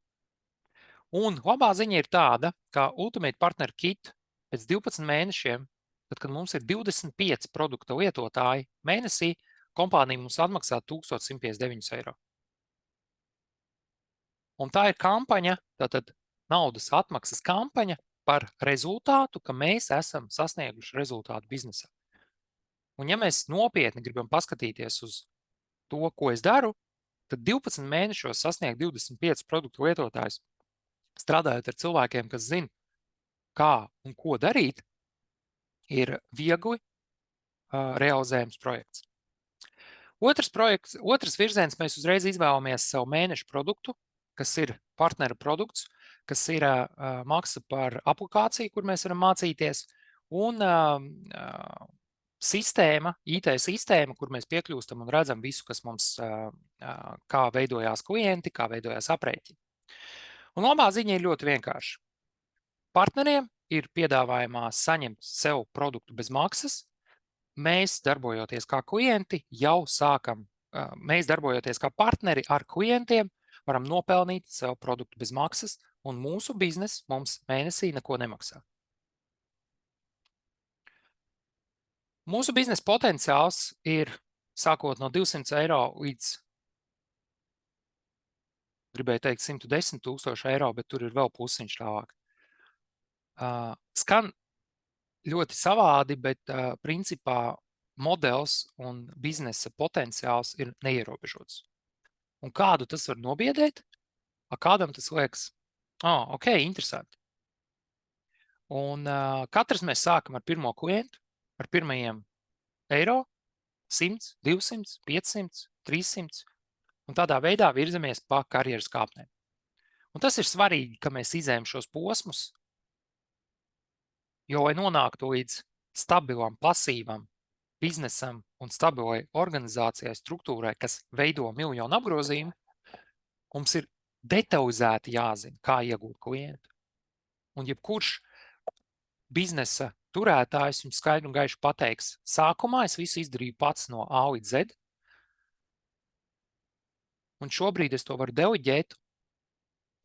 Un labā ziņa ir tāda, ka Ultimate Partner Kit pēc 12 mēnešiem, tad, kad mums ir 25 produkta lietotāji mēnesī, kompānija mums atmaksā 1159 eiro. Un tā ir kampaņa, tātad naudas atmaksas kampaņa par rezultātu, ka mēs esam sasnieguši rezultātu biznesā. Un ja mēs nopietni gribam paskatīties uz to, ko es daru, tad 12 mēnešos sasniegt 25 produktu lietotājus, strādājot ar cilvēkiem, kas zina, kā un ko darīt, ir viegli realizējams projekts. Otrs virziens, mēs uzreiz izvēlamies savu mēnešu produktu, kas ir partneru produkts, kas ir maksa par aplikāciju, kur mēs varam mācīties, un sistēma, IT sistēma, kur mēs piekļūstam un redzam visu, kas mums, kā veidojās klienti, kā veidojās aprēķini. Un labā ziņa ir ļoti vienkārša. Partneriem ir piedāvājumā saņemt sev produktu bez maksas. Mēs, darbojoties kā klienti, jau sākam, mēs darbojoties kā partneri ar klientiem, varam nopelnīt sev produktu bez maksas, un mūsu biznes mums mēnesī neko nemaksā. Mūsu biznesa potenciāls ir sākot no 200 eiro līdz, gribēju teikt, 110 000 eiro, bet tur ir vēl pusiņš tālāk. Skan ļoti savādi, bet principā modelis un biznesa potenciāls ir neierobežots. Un kādu tas var nobiedēt? Kādam tas liekas, ok, interesanti. Un katrs mēs sākam ar pirmo klientu, ar pirmajiem eiro, 100, 200, 500, 300, un tādā veidā virzamies pa karjeras kāpnēm. Un tas ir svarīgi, ka mēs izējam šos posmus, jo, lai nonāktu līdz stabilam, pasīvam biznesam un stabilai organizācijai, struktūrai, kas veido miljonu apgrozījumu, mums ir detalizēti jāzina, kā iegūt klientu. Un jebkurš biznesa turētājs jums skaidri un gaiši pateiks, sākumā es visu izdarīju pats no A līdz Z, un šobrīd es to varu deleģēt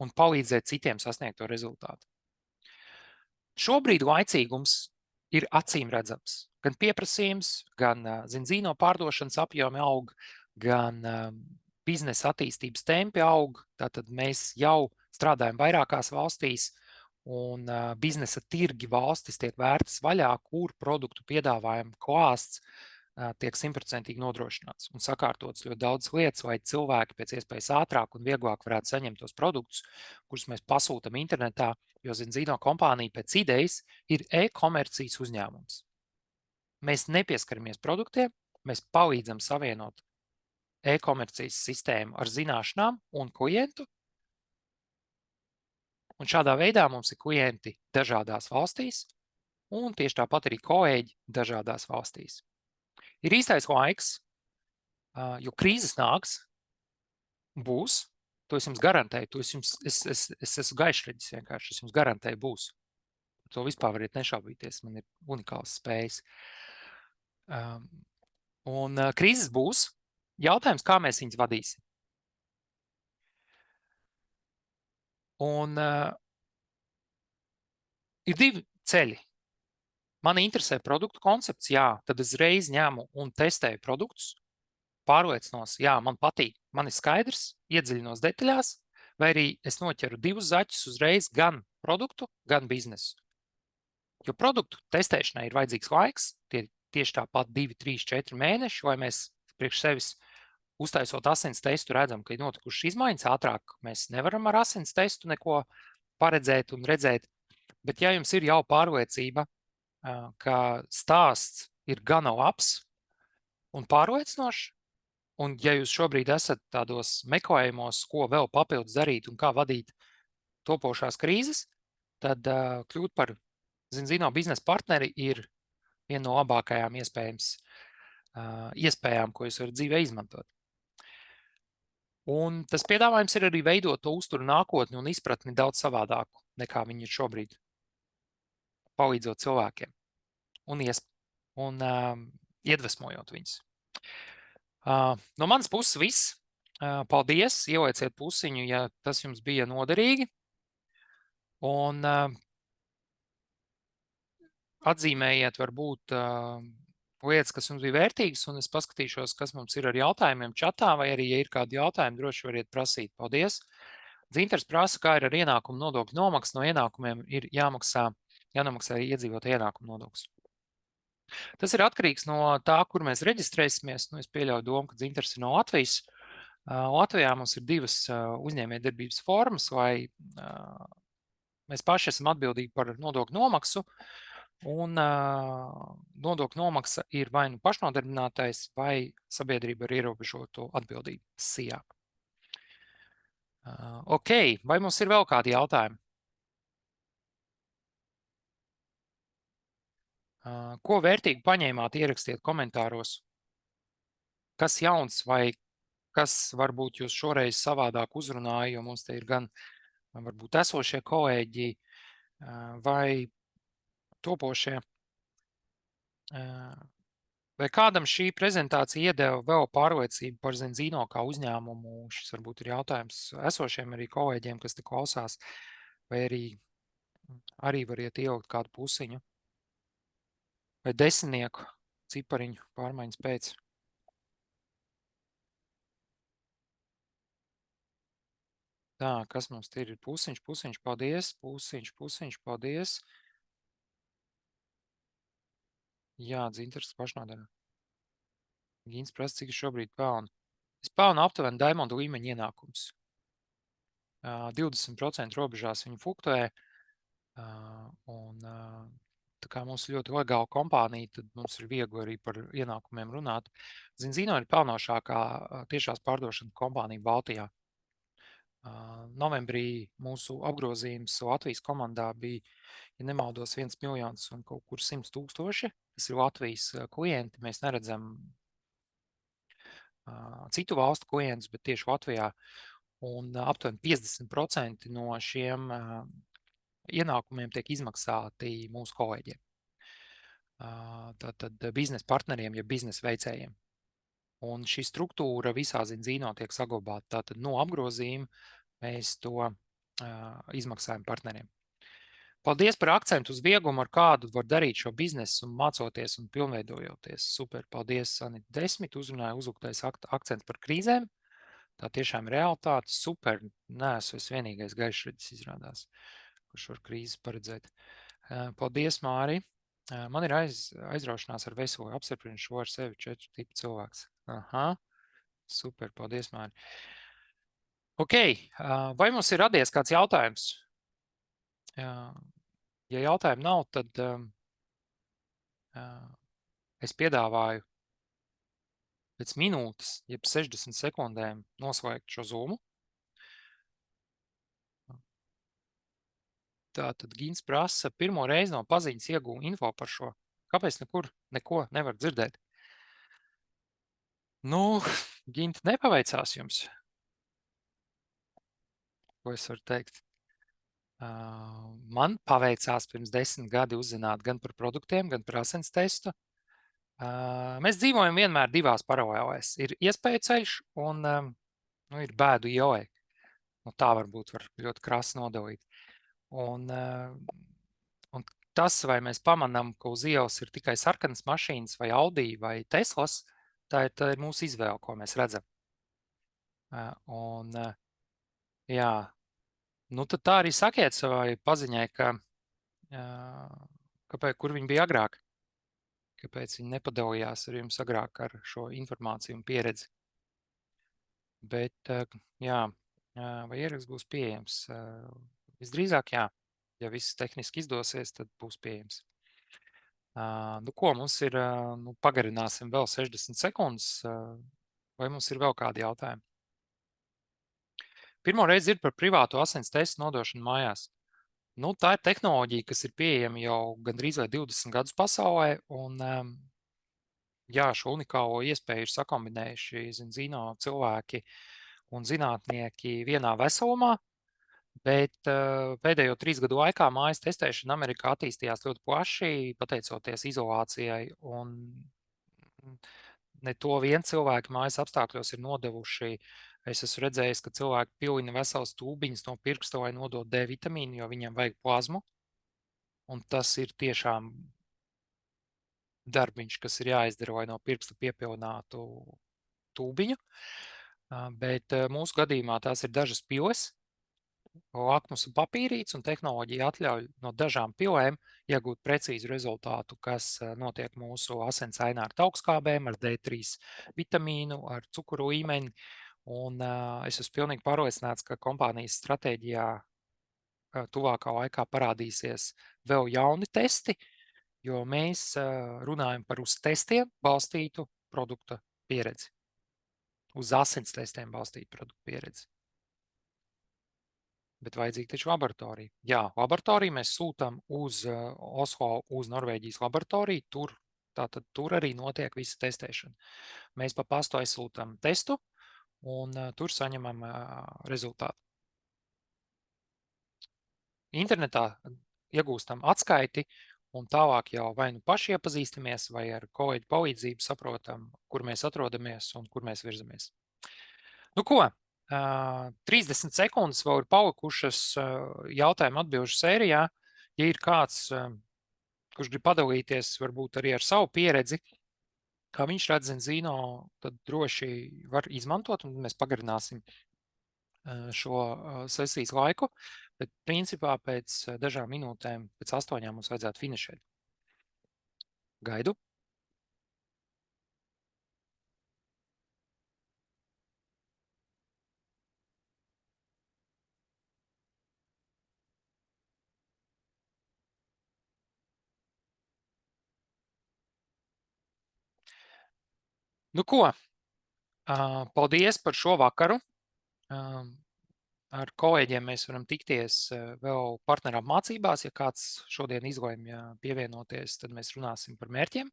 un palīdzēt citiem sasniegt to rezultātu. Šobrīd laicīgums ir acīm redzams. Gan pieprasījums, gan zīno pārdošanas apjomi aug, gan biznesa attīstības tempi aug. Tātad mēs jau strādājam vairākās valstīs, un biznesa tirgi valstis tiek vērtas vaļā, kur produktu piedāvājuma klāsts tiek 100% nodrošināts un sakārtots ļoti daudz lietas, lai cilvēki pēc iespējas ātrāk un vieglāk varētu saņemt tos produktus, kurus mēs pasūtam internetā, jo zīno kompānija pēc idejas ir e-komercijas uzņēmums. Mēs nepieskaramies produktiem, mēs palīdzam savienot e-komercijas sistēmu ar zināšanām un klientu, un šādā veidā mums ir klienti dažādās valstīs, un tieši tāpat arī kolēģi dažādās valstīs. Ir īstais laiks, jo krīzes nāks, būs, to es jums garantēju, es esmu gaišreģis vienkārši, es jums garantēju būs. To vispār variet nešaubīties, man ir unikāls spējas. Un krīzes būs, jautājums, kā mēs viņus vadīsim. Un ir divi ceļi. Mani interesē produktu koncepts, jā, tad es reiz ņemu un testēju produktus, pārliecinos, jā, man patīk, man ir skaidrs, iedziļinos detaļās, vai arī es noķeru divus zaķus uzreiz, gan produktu, gan biznesu. Jo produktu testēšanai ir vajadzīgs laiks, tie tieši tāpat 2, 3, 4 mēneši, vai mēs priekš sevis uztaisot asins testu redzam, ka ir notikušas izmaiņas ātrāk, mēs nevaram ar asins testu neko paredzēt un redzēt, bet ja jums ir jau pārliecība, ka stāsts ir gana labs un pārliecinošs, un ja jūs šobrīd esat tādos meklējumos, ko vēl papildus darīt un kā vadīt topošās krīzes, tad kļūt par zīno biznesa partneri ir viena no labākajām iespējām, ko jūs varat dzīvē izmantot. Un tas piedāvājums ir arī veidot to uzturu nākotni un izpratni daudz savādāku, nekā viņi ir šobrīd, palīdzot cilvēkiem un iedvesmojot viņus. No manas puses viss. Paldies, ielieciet pusiņu, ja tas jums bija noderīgi. Un atzīmējiet varbūt lietas, kas jums bija vērtīgas, un es paskatīšos, kas mums ir ar jautājumiem čatā, vai arī, ja ir kādi jautājumi, droši variet prasīt. Paldies! Dzintars prasa, kā ir ar ienākumu nodokļu nomaksu. No ienākumiem ir jānomaksā iedzīvotāju ienākumu nodoklis. Tas ir atkarīgs no tā, kur mēs reģistrēsimies. Es pieļauju domu, ka Dzintars ir no Latvijas. Latvijā mums ir divas uzņēmējdarbības formas, vai mēs paši esam atbildīgi par nodokļu nomaksu, un nodokļu nomaksa ir vai nu pašnodarbinātais, vai sabiedrība ar ierobežotu atbildību SIA. Ok, vai mums ir vēl kādi jautājumi? Ko vērtīgi paņēmāt, ierakstiet komentāros. Kas jauns vai kas varbūt jūs šoreiz savādāk uzrunāja, jo mums te ir gan varbūt esošie kolēģi vai topošie. Vai kādam šī prezentācija iedeva vēl pārliecību par Zinzino kā uzņēmumu? Šis varbūt ir jautājums esošiem arī kolēģiem, kas te klausās, vai arī variet ielikt kādu pusiņu vai 10 cipariņu pārmaiņas pēc. Tā, kas mums te ir? Pusiņš, paldies. Pusiņš, paldies. Jā, Dzintars pašnodara. Gīns prasa, cik es šobrīd pelnu. Es pelnu aptuveni Diamond līmeņa ienākums. 20% robežās viņu fluktē. Un tā kā mums ir ļoti legāla kompānija, tad mums ir viegli arī par ienākumiem runāt. Zinzino ir pelnošākā tiešās pārdošana kompānija Baltijā. Novembrī mūsu apgrozījums Latvijas komandā bija, ja nemaldos, 1 miljons un kaut kur 100 000. Tas ir Latvijas klienti. Mēs neredzam citu valstu klientus, bet tieši Latvijā. Un aptuveni 50% no šiem ienākumiem tiek izmaksāti mūsu kolēģiem. Tātad biznesa partneriem, ja biznesa veicējiem. Un šī struktūra visā Zinzino tiek saglabāta. Tātad no apgrozījuma mēs to izmaksājam partneriem. Paldies par akcentu uz viegumu, ar kādu var darīt šo biznesu un mācoties un pilnveidojoties. Super, paldies, Sanita. 10 uzrunāja uzlūktais akcents par krīzēm. Tā tiešām ir realitāte. Super, neesmu es vienīgais gaišredis izrādās, kurš var krīzes paredzēt. Paldies, Māri. Man ir aizraušanās ar veselu apstiprinu šo ar sevi 4 tipu cilvēks. Aha, super, paldies, Māri. Ok, vai mums ir radies kāds jautājums? Ja jautājumu nav, tad es piedāvāju pēc minūtes, jeb 60 sekundēm noslēgt šo zoomu. Tātad Gins prasa, pirmo reizi no paziņas iegūmu info par šo. Kāpēc neko nevar dzirdēt? Nu, Gint, nepaveicās jums. Ko es varu teikt? Man paveicās pirms 10 gadi uzzināt gan par produktiem, gan par asins testu. Mēs dzīvojam vienmēr divās paralēlēs. Ir iespēja ceļš un ir bēdu ielai. Tā varbūt var ļoti krasi nodalīt. Un tas, vai mēs pamanām, ka uz ielas ir tikai sarkanas mašīnas vai Audi vai Teslas, tā ir mūsu izvēle, ko mēs redzam. Jā, nu tad tā arī sakiet savai paziņai, kur viņi bija agrāk. Kāpēc viņi nepadalījās ar jums agrāk ar šo informāciju un pieredzi. Bet, jā, vai ieraksts būs pieejams? Visdrīzāk, jā. Ja viss tehniski izdosies, tad būs pieejams. Nu, ko mums ir? Pagarināsim vēl 60 sekundes. Vai mums ir vēl kādi jautājumi? Pirmo reizi ir par privātu asins testu nodošanu mājās. Tā ir tehnoloģija, kas ir pieejama jau gandrīz vai 20 gadus pasaulē. Un, jā, šo unikālo iespēju ir sakombinējuši Zinzino cilvēki un zinātnieki vienā veselumā. Bet pēdējo 3 gadu laikā mājas testēšana Amerikā attīstījās ļoti plaši, pateicoties izolācijai. Un ne to vien cilvēki mājas apstākļos ir nodevuši. Es esmu redzējis, ka cilvēki pilina veselas tūbiņas no pirksta, lai nodot D vitamīnu, jo viņiem vajag plazmu. Un tas ir tiešām darbiņš, kas ir jāizdara, lai no pirksta piepilnātu tūbiņu. Bet mūsu gadījumā tās ir dažas piles, lakmus un papīrīts, un tehnoloģija atļauj no dažām pilēm iegūt precīzu rezultātu, kas notiek mūsu asins ainā ar taukskābēm, ar D3 vitamīnu, ar cukuru līmeni. Un es esmu pilnīgi pārliecināts, ka kompānijas stratēģijā tuvākā laikā parādīsies vēl jauni testi, jo mēs runājam par uz testiem balstītu produkta pieredzi. Uz asins testiem balstītu produktu pieredzi. bet vajadzīga taču laboratorija. Jā, laboratoriju mēs sūtam uz Oslo, uz Norvēģijas laboratoriju, tur arī notiek visa testēšana. Mēs pa pastu aizsūtam testu, un tur saņemam rezultātu. Internetā iegūstam atskaiti, un tālāk jau vai nu paši iepazīstamies, vai ar kolēģu palīdzību saprotam, kur mēs atrodamies un kur mēs virzamies. Nu ko, 30 sekundes vēl ir palikušas jautājumu atbilžu sērijā. Ja ir kāds, kurš grib padalīties varbūt arī ar savu pieredzi, kā viņš redz Zinzino, tad droši var izmantot, un mēs pagarināsim šo sesijas laiku, bet principā pēc dažām minūtēm, pēc 8 mums vajadzētu finišēt. Gaidu. Nu ko, paldies par šo vakaru. Ar kolēģiem mēs varam tikties vēl partneru apmācībās. Ja kāds šodien izlēma pievienoties, tad mēs runāsim par mērķiem.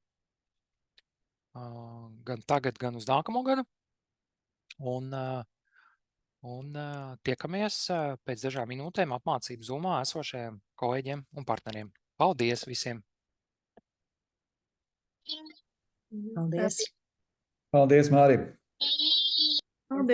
Gan tagad, gan uz nākamo gadu. Un tiekamies pēc dažām minūtēm apmācību Zoomā esošajiem kolēģiem un partneriem. Paldies visiem! Paldies! Paldies, Māri! Paldies!